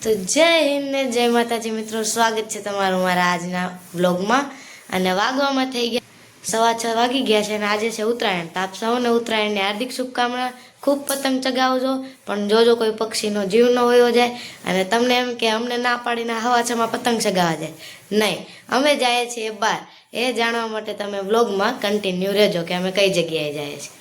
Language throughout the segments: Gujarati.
તો જય હિન્દ ને જય માતાજી મિત્રો, સ્વાગત છે તમારું મારા આજના વ્લોગમાં. અને વાગવામાં થઈ ગયા 6:15 વાગી ગયા છે અને આજે છે ઉત્તરાયણ. તો આપ સૌને ઉત્તરાયણની હાર્દિક શુભકામના. ખૂબ પતંગ ચગાવજો, પણ જોજો કોઈ પક્ષીનો જીવ ન વયો જાય અને તમને એમ કે અમને ના પાડીને હવાછામાં પતંગ ચગાવવા જાય. નહીં, અમે જઈએ છીએ બહાર. એ જાણવા માટે તમે વ્લોગમાં કન્ટિન્યુ રહેજો કે અમે કઈ જગ્યાએ જઈએ છીએ.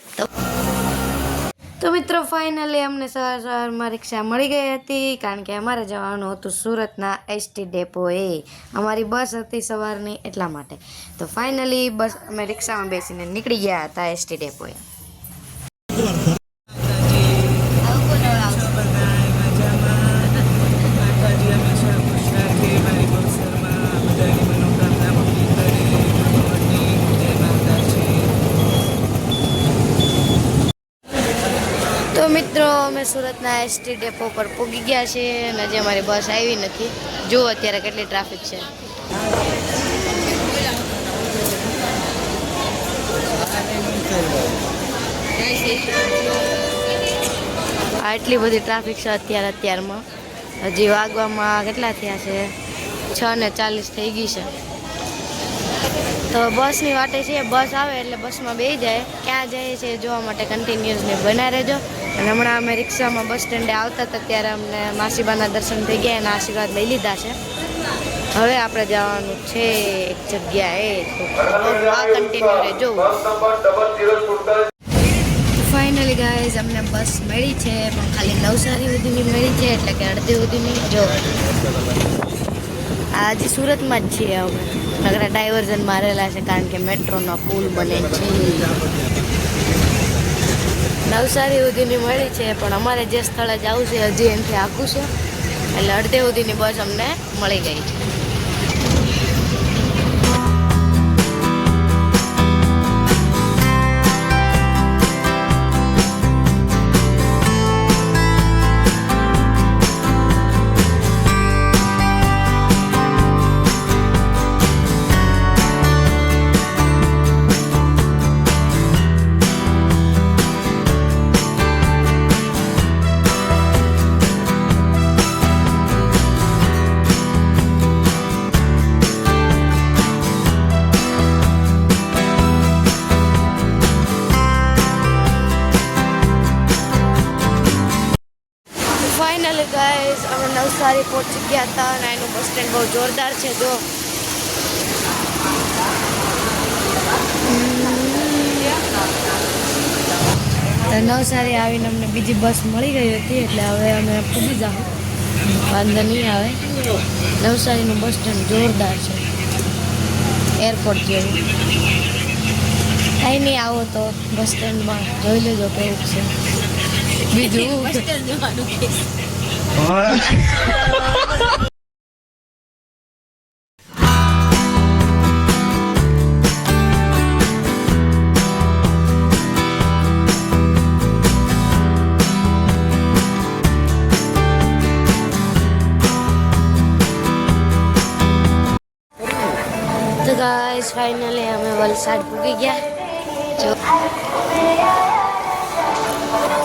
તો મિત્રો ફાઇનલી અમને સવારમાં રિક્ષા મળી ગઈ હતી, કારણ કે અમારે જવાનું હતું સુરતના એસટી ડેપોએ. અમારી બસ હતી સવારની, એટલા માટે. તો ફાઇનલી બસ અમે રિક્ષામાં બેસીને નીકળી ગયા હતા એસટી ડેપોએ. તો મિત્રો અમે સુરતના એસટી ડેપો પર પૂગી ગયા છે અને હજી અમારી બસ આવી નથી. જુઓ અત્યારે કેટલી ટ્રાફિક છે. આટલી બધી ટ્રાફિક છે અત્યારમાં. હજી વાગવામાં કેટલા થયા છે? 6:40 થઈ ગઈ છે. તો બસની વાટે છે, બસ આવે એટલે બસમાં બેસી જાય. ક્યાં જાય છે જોવા માટે કન્ટિન્યુઅસલી બના રહેજો. અને હમણાં અમે રિક્ષામાં બસ સ્ટેન્ડે આવતા હતા ત્યારે અમને માસીબાના દર્શન થઈ ગયા અને આશીર્વાદ લઈ લીધા છે. હવે આપણે જવાનું છે એક જગ્યાએ, તો આ કન્ટિન્યુ રહેજો. ફાઇનલી ગાઈઝ અમને બસ મળી છે, પણ ખાલી નવસારી સુધીની મળી છે, એટલે કે અડધી સુધીની. જો આજે સુરતમાં જ છીએ અમે. નગરા ડાયવર્ઝન મારેલા છે, કારણ કે મેટ્રોનો પુલ બને છે. નવસારી સુધીની મળી છે, પણ અમારે જે સ્થળે જવું છે હજી એનાથી આખું છે, એટલે અડધે સુધીની બસ અમને મળી ગઈ છે. ફાઇનલી ગાઈઝ અમે નવસારી પહોંચી ગયા હતા અને એનું બસ સ્ટેન્ડ બહુ જોરદાર છે. જો તો નવસારી આવીને અમને બીજી બસ મળી ગઈ હતી, એટલે હવે અમે પૂગી જાઉં, વાંધો નહીં આવે. નવસારીનું બસ સ્ટેન્ડ જોરદાર છે, એરપોર્ટ જેવું. કંઈ નહીં, આવો તો બસ સ્ટેન્ડમાં જોઈ લેજો કેવું છે. બીજું તો ગાઈસ ફાઇનલી અમે વલસાડ પૂગી ગયા.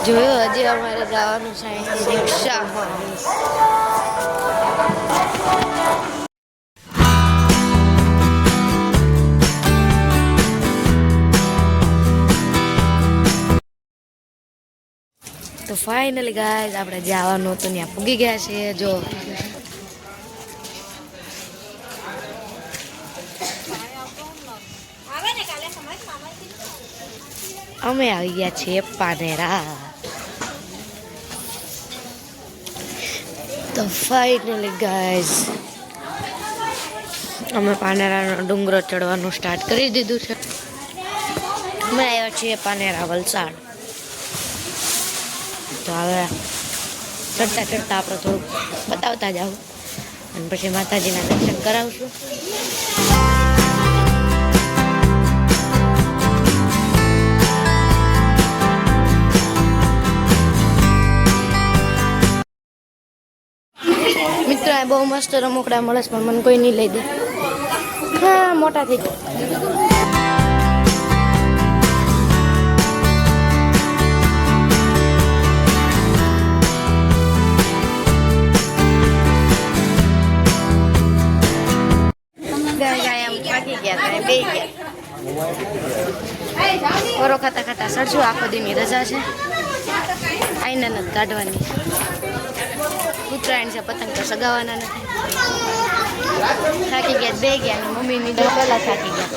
જોયું, હજી અમારે જવાનું છે રિક્ષામાં. તો ફાઇનલી ગાઈસ આપણે જવાનું હતું ત્યાં પૂગી ગયા છે. જો અમે આવી ગયા છીએ પાનેરા. તો ફાઇનલી ગાઈઝ અમે પાનેરાનો ડુંગરો ચડવાનું સ્ટાર્ટ કરી દીધું છે. અમે આવ્યા છીએ પાનેરા વલસાડ. તો હવે ચડતા ચડતા આપણે થોડુંક બતાવતા જાઉં અને પછી માતાજીના દર્શન કરાવશું. મિત્રો આ બહુ મસ્ત રમકડા મળે છે, પણ મને કોઈ નહીં લઈ દે. હા, મોટા થઈ ગયા. પોરો ખાતા ખાતા સડશું. આખો દીની રજા છે, આઈને નથી કાઢવાની. ઉત્તરાયણ છે, પતંગ તો સગાવાના નથી. થાકી ગયા, બે ગયા. મમ્મીની તો પહેલાં થાકી ગયા.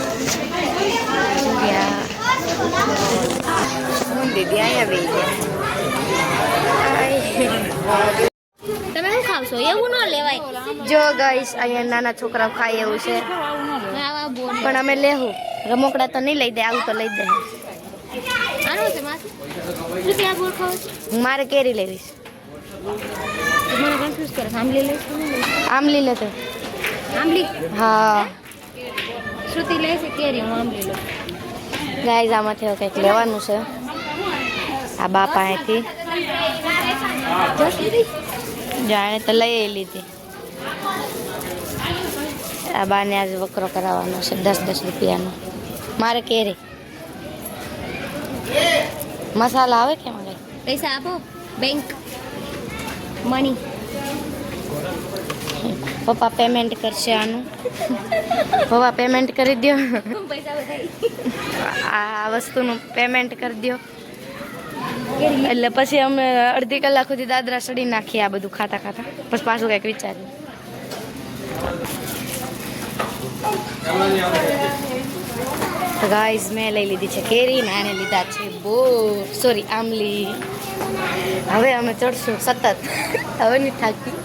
દીદી અહીંયા બે ગયા. તમે શું ખાવશો? એવું ન લેવાય. જો ગાઈસ, અહીંયા નાના છોકરાઓ ખાય એવું છે, પણ અમે લેવું. રમકડા તો નહીં લઈ દે, આવું તો લઈ દે. મારે કેરી લેવીશ. આંબલી લેતો. આંબલી? હા. શ્રુતિ લે છે કેરી, હું આંબલી લઉં. ગાઈસ, આમાંથી હવે કંઈક લેવાનું છે. આ બાપા અહીંથી જાણે તો લઈ લીધી. આ બાને આજે વકરો કરાવવાનો છે 10-10 રૂપિયાનો. મારે કેરી. મસાલા આવે કે મારે? પૈસા આપો, બેંક મની. પપ્પા પેમેન્ટ કરશે આનું. પપ્પા પેમેન્ટ કરી દો. આ વસ્તુનું પેમેન્ટ કરી દો. એટલે પછી અમે અડધી કલાક સુધી દાદરા સડી નાખીએ આ બધું ખાતા ખાતા. પછી પાછું કંઈક વિચાર્યું. તો ગાઈઝ, મેં લઈ લીધી છે કેરી ને આને લીધા છે આંબલી. હવે અમે ચડશું સતત. હવે નહીં થાકી.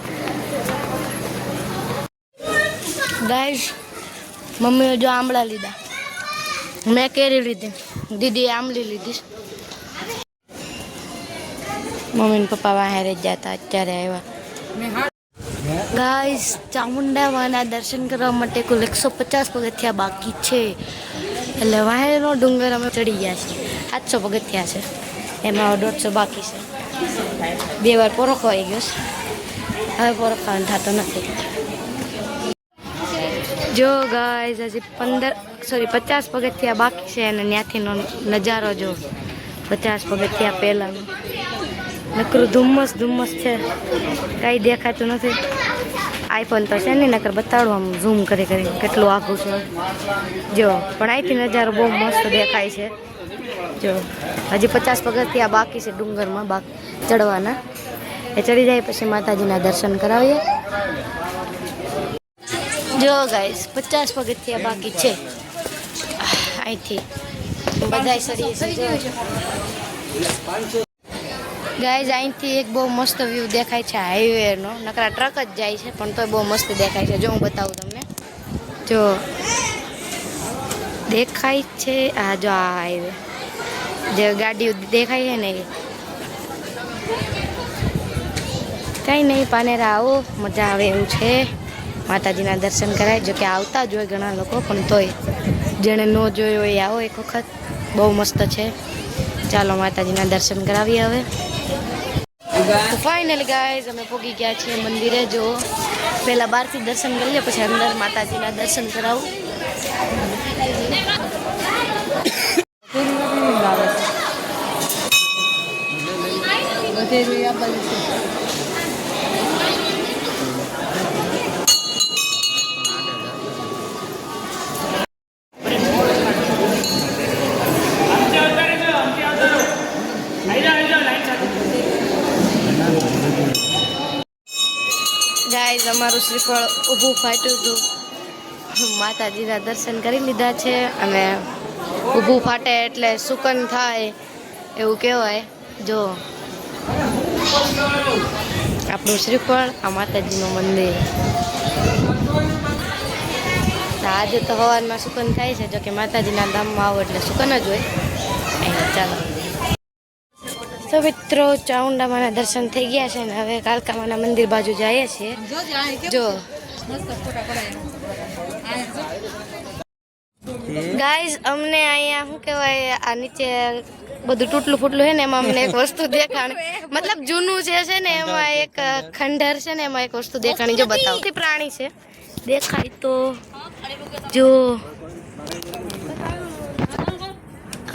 ગાઈઝ, મમ્મીએ જો આંબળા લીધા, મેં કેરી લીધી, દીદીએ આંબલી લીધી. મમ્મી ને પપ્પા બહાર જ જતા, અત્યારે આવ્યા. ગાઈસ, ચામુંડા માના દર્શન કરવા માટે કુલ 150 પગથિયા બાકી છે. એટલે વાહેરનો ડુંગર અમે ચડી ગયા છીએ. 700 પગથિયા છે, એમાં 150 બાકી છે. 2 વાર પોરો ખવાઈ ગયો છે, હવે પોરો ખાવાનું થતો નથી. જો ગાઈસ, હજી 50 પગથિયા બાકી છે અને ત્યાંથીનો નજારો જો 50 પગથિયા પહેલાંનો. નકરું ધુમ્મસ છે, કાંઈ દેખાતું નથી. આઈફોન તો છે નહીં, નકર બતાડું આમ ઝૂમ કરી કેટલું આઘું છે જો. પણ અહીંથી નજારો બહુ મસ્ત દેખાય છે. જો હજી 50 પગથિયા બાકી છે ડુંગરમાં ચડવાના. એ ચડી જાય પછી માતાજીના દર્શન કરાવીએ. જો ગાઈસ, 50 પગથિયા બાકી છે. અહીંથી બધા ચડીએ છીએ. ગાઈઝ, અહીંથી એક બહુ મસ્ત વ્યૂ દેખાય છે હાઈવેનો. નકરા ટ્રક જ જાય છે પણ તોય બહુ મસ્ત દેખાય છે. જો હું બતાવું તમને. જો દેખાય છે આ, જો આ હાઈવે જે ગાડીઓ દેખાય છે ને એ. કંઈ નહીં, પાનેરા આવો, મજા આવે એવું છે. માતાજીના દર્શન કરાય. જો કે આવતા જ હોય ઘણા લોકો, પણ તોય જેણે ન જોયું હોય આવો એક વખત. બહુ મસ્ત છે. ચાલો માતાજીના દર્શન કરાવીએ હવે. તો ફાઇનલી ગાઈઝ, અમે પહોંચી ગયા છીએ મંદિરે. જો પહેલાં બહારથી દર્શન કરી લે, પછી અંદર માતાજીના દર્શન કરાવું. ગાઈઝ, અમારું શ્રીફળ ઊભું ફાટ્યું હતું. માતાજીના દર્શન કરી લીધા છે અને ઊભું ફાટે એટલે સુકન થાય એવું કહેવાય. જો આપણું શ્રીફળ, આ માતાજીનું મંદિર. આજે તો હવારમાં સુકન થાય છે. જો કે માતાજીના ધામમાં આવો એટલે સુકન જ હોય. ચાલો તો મિત્રો, ચામુંડામાના દર્શન થઈ ગયા છે ને હવે કાલકામાના મંદિર બાજુ જઈએ છીએ. જો ગાઈઝ, અમને અહીંયા શું કહેવાય, આ નીચે બધું તૂટલું ફૂટલું છે ને એમાં અમને એક વસ્તુ દેખાણી, મતલબ જૂનું જે છે ને એમાં એક ખંડર છે ને એમાં એક વસ્તુ દેખાણી. જો બતાવો, પ્રાણી છે દેખાય તો. જો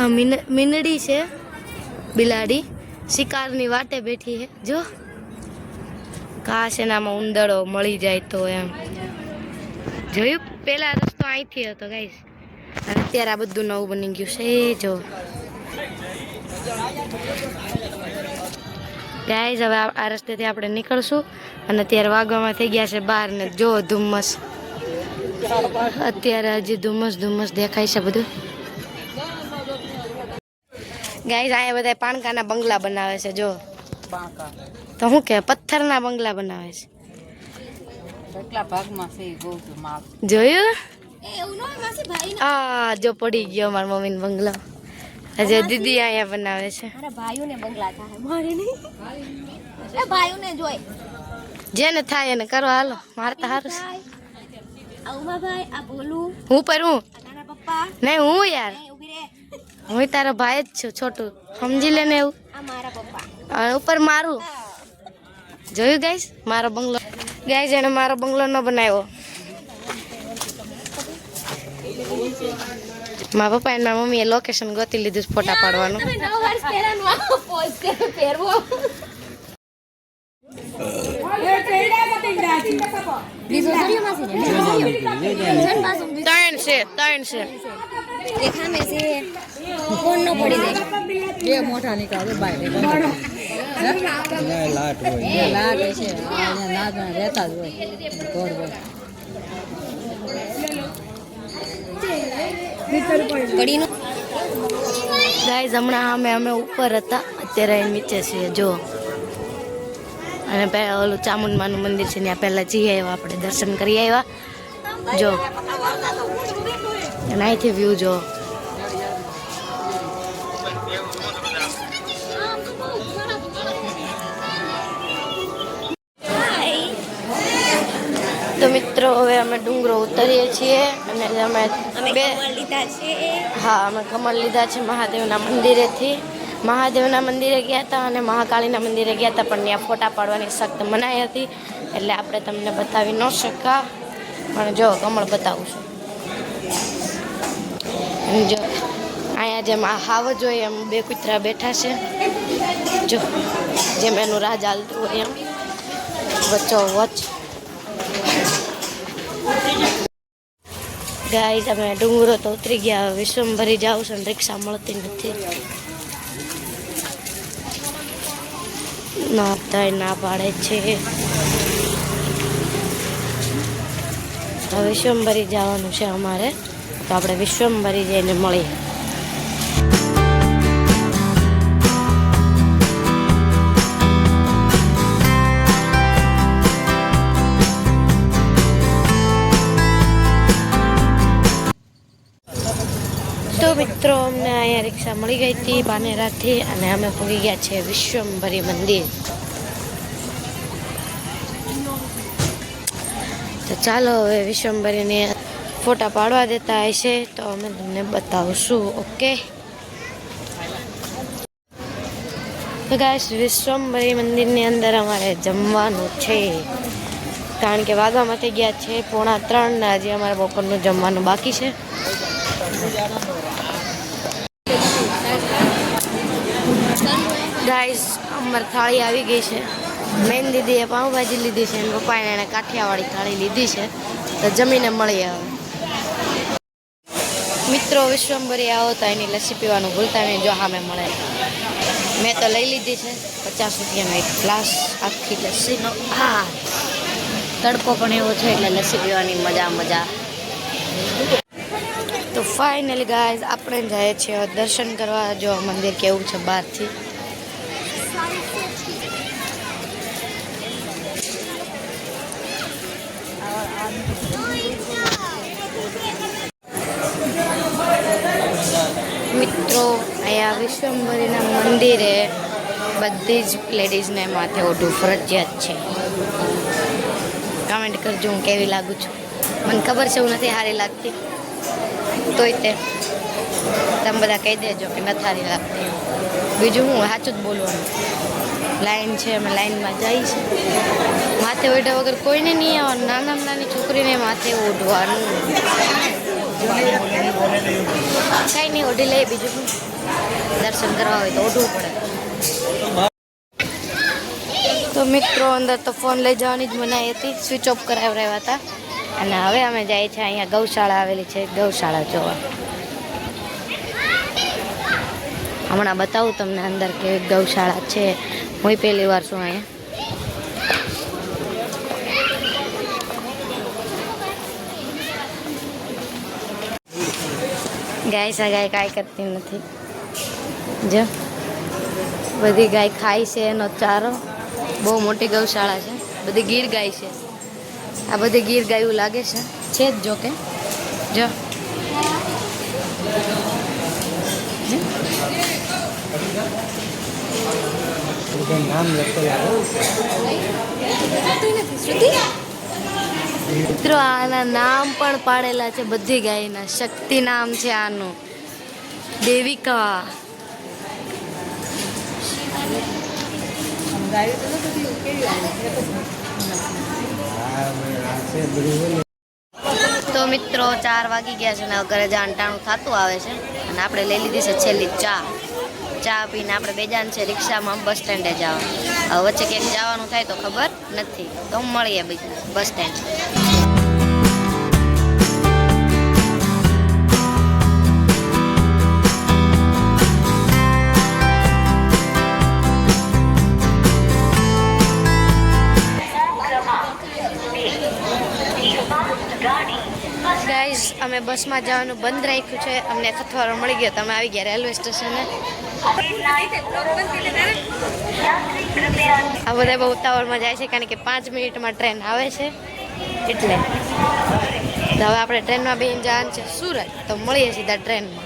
આ મીંદડી છે, બિલાડી શિકારની વાટે બેઠી છે. જો કાશ એનામાં ઉંદરો મળી જાય તો એમ. જોયું, પેલા રસ્તો અહીંથી હતો ગાઈસ, અને અત્યારે આ બધું નવું બની ગયું છે. જો ગાઈઝ હવે આ રસ્તેથી આપણે નીકળશું અને અત્યારે વાગવામાં થઈ ગયા છે 12 ને જો ધુમ્મસ અત્યારે હજી ધુમ્મસ દેખાય છે બધું. ગાઈઝ અહીંયા બધા પાણકાના બંગલા બનાવે છે જો તો શું કે પથ્થરના બંગલા બનાવે છે. કેટલા ભાગમાં છે જોયું એવું ન માસી ભાઈ આ જો પડી ગયો મારા મમ્મીનો બંગલો. હજે દીદી અહીંયા બનાવે છે. મારા ભાઈઓને બંગલા થાય મારે નહીં એ ભાઈઓને જોઈ જેને થાય એને કરો હાલો મારે તો સારું છે. આઉમા ભાઈ આ બોલું હું પર હું નાના પપ્પા નહીં હું યાર એ ઉભી રે હું તારો ભાઈ જ છું છોટું સમજી લે ને એવું. આ મારા પપ્પા અને ઉપર મારું જોયું ગાઈસ મારો બંગલો. ગાઈસ એને મારો બંગલો ન બનાવ્યો. મારા પપ્પા અને મારા મમ્મીએ લોકેશન ગોતી લીધું છે ફોટા પાડવાનું. તમે 9 વર્ષ પહેલાનું આ પોઝ કે પહેરવો બીજો સરિયો માસી ને જન પાસું 3 છે દેખામે છે કોણ ન પડી જાય બે મોટા નીકળે બાય લાટ હોય છે અહીંયા નાના રહેતા જ હોય ઘર હોય પડીનો ગાઈસ હમણાં અમે ઉપર હતા અત્યારે અહીં નીચે છીએ જો. અને પહેલાં ઓલું ચામુંડમાનું મંદિર છે ત્યાં પહેલાં જઈ આવ્યા આપણે દર્શન કરી આવ્યા જો. અને અહીંથી વ્યૂ જો. તો મિત્રો હવે અમે ડુંગરો ઉતરીએ છીએ અને અમે બે લીધા છે હા અમે કમળ લીધા છે મહાદેવના મંદિરેથી. મહાદેવના મંદિરે ગયા હતા અને મહાકાળીના મંદિરે ગયા હતા પણ ત્યાં ફોટા પાડવાની સખ્ત મનાઈ હતી એટલે આપણે તમને બતાવી ન શકા પણ જો કમળ બતાવું છું. અને જો અહીંયા જેમ આ હાવ જોઈએ એમ 2 કૂતરા બેઠા છે જો જેમ એનું રાજ હાલતું હોય એમ વચ્ચો વચ. ગાઈસ અમે ડુંગરો તો ઉતરી ગયા વિશ્વંભરી જાઉં છું ને રિક્ષા મળતી નથી. ના પાડે છે તો વિશ્વંભરી જવાનું છે અમારે તો આપણે વિશ્વંભરી જઈને મળીએ. તો મિત્રો અમને અહીંયા રિક્ષા મળી ગઈ હતી પાનેરાથી અને અમે પહોંચી ગયા છે વિશ્વંભરી મંદિર. તો ચાલો હવે વિશ્વંભરીને ફોટા પાડવા દેતા હશે તો અમે તમને બતાવશું. ઓકે તો ગાઈસ વિશ્વંભરી મંદિરની અંદર અમારે જમવાનું છે કારણ કે વાગવામાં થઈ ગયા છે 2:45 ને હજી અમારે બપોરનું જમવાનું બાકી છે. ગાઈસ અમારી થાળી આવી ગઈ છે. મેન દીદીએ પાઉંભાજી લીધી છે અને પપ્પાએ એણે કાઠિયાવાડી થાળી લીધી છે તો જમીને મળીએ હવે. મિત્રો વિશ્વંભરી આવો તો એની લસ્સી પીવાનું ભૂલતા નહીં જો સામે મળે. મેં તો લઈ લીધી છે 50 રૂપિયાનો એક ગ્લાસ આખી લસ્સીનો. હા તડકો પણ એવો છે એટલે લસ્સી પીવાની મજા. તો ફાઇનલી ગાઈઝ આપણે જઈએ છીએ દર્શન કરવા. જો મંદિર કેવું છે બહારથી. મિત્રો અહીંયા વિશ્વંભરીના મંદિરે બધી જ લેડીઝને માથે ઓઢું ફરજિયાત છે. કમેન્ટ કરજો હું કેવી લાગુ છું. મને ખબર છે હું નથી સારી લાગતી તોય તે તમે બધા કહી દેજો કે નથી સારી લાગતી. બીજું હું સાચું જ બોલવાનું. લાઈન છે અમે લાઈનમાં જઈએ છીએ. માથે ઓઢ્યા વગર કોઈને નહીં આવવાનું. નાની છોકરીને માથે ઓઢવાનું કાંઈ નહીં ઓઢી લે. બીજું શું દર્શન કરવા હોય તો ઓઢવું પડે. તો મિત્રો અંદર તો ફોન લઈ જવાની જ મનાઈ હતી. સ્વિચ ઓફ કરાવ્યા હતા અને હવે અમે જઈએ છીએ અહીંયા ગૌશાળા આવેલી છે ગૌશાળા જોવા. હમણાં બતાવું તમને અંદર કેવી ગૌશાળા છે. હું પહેલી વાર છું અહીંયા. ગાય સા ગાય કાંઈ કરતી નથી. જો બધી ગાય ખાય છે એનો ચારો. બહુ મોટી ગૌશાળા છે. બધી ગીર ગાય છે. આ બધી ગીર ગાયું લાગે છે જ જો કે જો મિત્રો આના નામ પણ પાડેલા છે બધી ગાયના. શક્તિ નામ છે આનું, દેવિકા. તો મિત્રો 4 વાગી ગયા છે ને ઘરે જવાનું ટાણું થતું આવે છે અને આપણે લઈ લીધી છે છેલ્લી ચા પીને આપણે બેજાન છે રિક્ષામાં બસ સ્ટેન્ડે જવા. હવે વચ્ચે ક્યાંક જવાનું થાય તો ખબર નથી, તો મળીએ બસ સ્ટેન્ડ. ગાઈઝ અમે બસમાં જવાનું બંધ રાખ્યું છે. અમને ખથવારો મળી ગયો. તમે આવી ગયા રેલવે સ્ટેશને. આ બધા બહુ ઉતાવળમાં જાય છે કારણ કે 5 મિનિટમાં ટ્રેન આવે છે એટલે. તો હવે આપણે ટ્રેનમાં બેસીને જવાનું છે સુરત. તો મળીએ સીધા ટ્રેનમાં.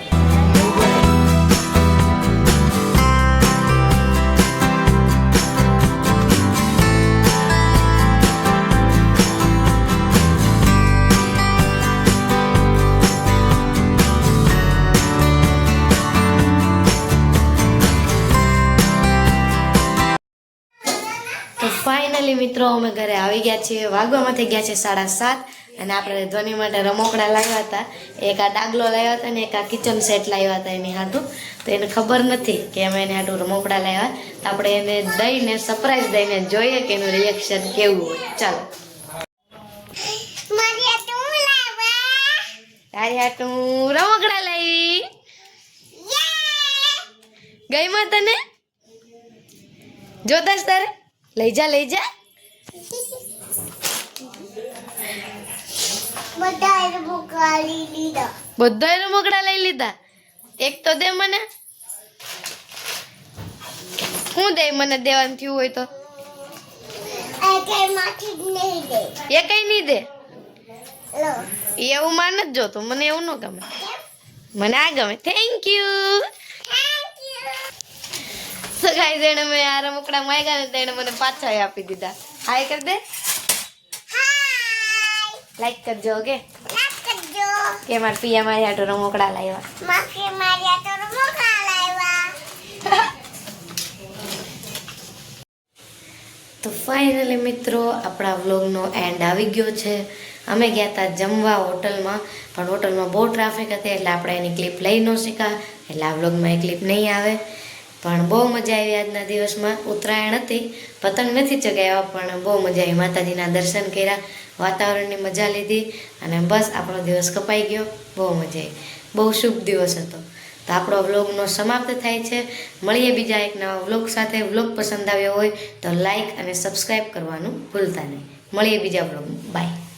ફાઇનલી મિત્રો અમે ઘરે આવી ગયા છીએ. વાગવામાં થઈ ગયા છે 7:30 અને આપણે ધ્વનિ માટે રમકડા લાવ્યા હતા. એક આ ડાગલો લાવ્યા હતા ને એક આ કિચન સેટ લાવ્યા હતા એની હાટું. તો એને ખબર નથી કે અમે એને હાટું રમકડા લાવ્યા. તો આપણે એને દઈને સરપ્રાઈઝ દઈને જોઈએ કે એનું રિએક્શન કેવું હોય. ચાલો. તારી હાટું રમકડા લાવી. ગઈમાં તને જોતા જ તારે લઈ જા બધા રમકડા લઈ લીધા. એક તો દે મને. શું દે મને દેવાનું થયું હોય તો? એ કઈ નહીં દે. એવું માન જ જોતું. મને એવું ન ગમે. મને આ ગમે. Thank you. તો ગાઈઝ એને મેં આ રમકડા માંગ્યા ને તેને મને પાછા આપી દીધા. હાય કર દે. લાઈક કરજો. ઓકે કે માર પિયા મારી આટો રમકડા લાવ્યા. તો ફાઇનલી મિત્રો આપણા વ્લોગનો એન્ડ આવી ગયો છે. અમે ગયા હતા જમવા હોટલમાં, પણ હોટલમાં બહુ ટ્રાફિક હતી એટલે આપણે એની ક્લિપ લઈ ન શક્યા. એટલે આ વ્લોગમાં એ ક્લિપ નહીં આવે. પણ બહુ મજા આવી આજના દિવસમાં. ઉત્તરાયણ હતી, પતંગ નથી ચગાવ્યા, પણ બહુ મજા આવી. માતાજીના દર્શન કર્યા, વાતાવરણની મજા લીધી અને બસ આપણો દિવસ કપાઈ ગયો. બહુ મજા આવી. બહુ શુભ દિવસ હતો. તો આપણો વ્લોગનો સમાપ્ત થાય છે. મળીએ બીજા એક નવા વ્લોગ સાથે. વ્લોગ પસંદ આવ્યો હોય તો લાઈક અને સબસ્ક્રાઈબ કરવાનું ભૂલતા નહીં. મળીએ બીજા વ્લોગમાં. બાય.